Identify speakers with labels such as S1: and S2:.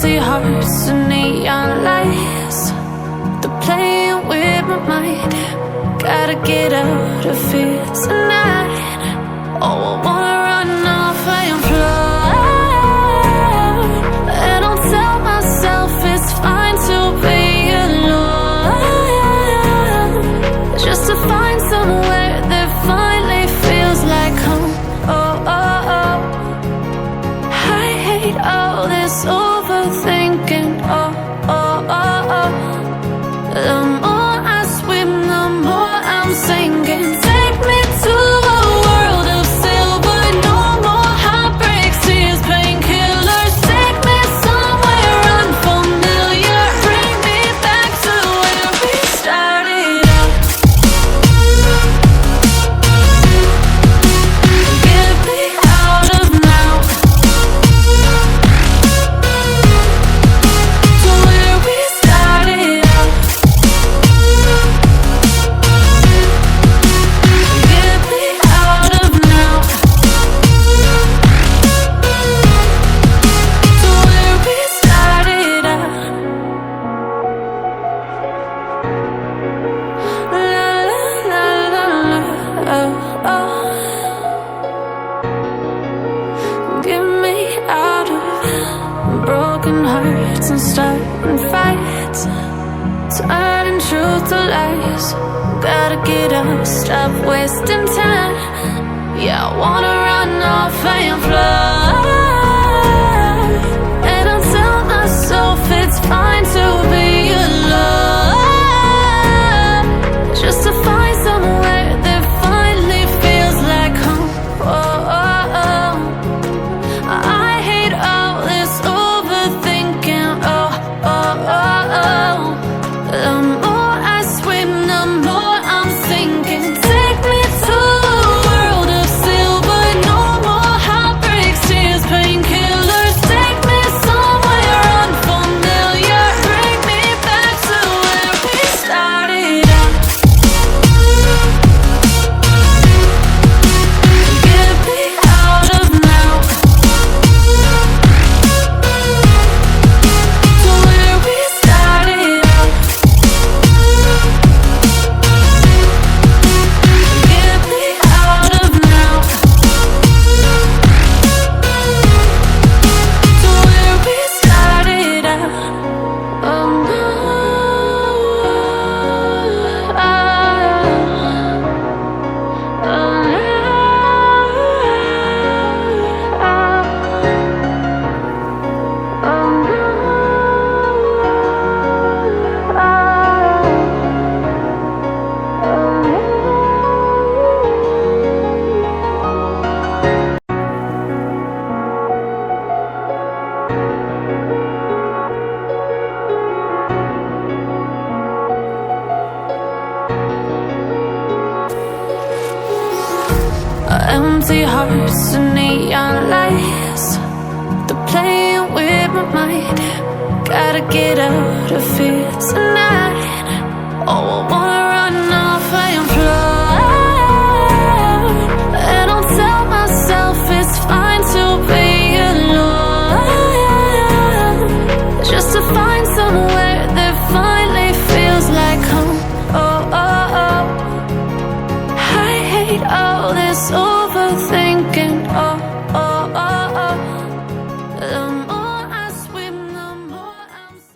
S1: Empty hearts and neon lights, they're playing with my mind. Gotta get out of here tonight. Oh, I wanna run off and fly, and I'll tell myself it's fine to be alone, just to find somewhere that finally feels like home. Oh, oh, oh. I hate all this overthinking. Oh, oh, oh, oh. The more I swim, the more I'm sinking. Take me to a world of silver, no more heartbreaks, tears, painkillers. Take me somewhere unfamiliar, bring me back to where we started out. Get me out of now, to where we started out. Get me out of now, to where we started out. La la la la la, oh, oh. Get me out of broken hearts and starting fights, turning truth to lies. Gotta get up, stop wasting time. Yeah, I wanna run off and fly, and I'll tell myself it's fine to be alone, just to find somewhere that finally feels like home. Oh, oh, oh. I hate all this overthinking. Oh, oh, oh, oh. The more I swim, the more I'm sinking. Take me to a world of silver, no more heartbreaks, tears, painkillers. Take me somewhere unfamiliar, bring me back to where we started out. Get me out of now, to where we started out. Get me out of now, to where we started out. Oh no, empty hearts and neon lights, they're playing with my mind. Gotta get out of here tonight. Oh, I wanna run off and fly, and I'll tell myself it's fine to be alone, just to find somewhere that finally feels like home. Oh, oh, oh. I hate all this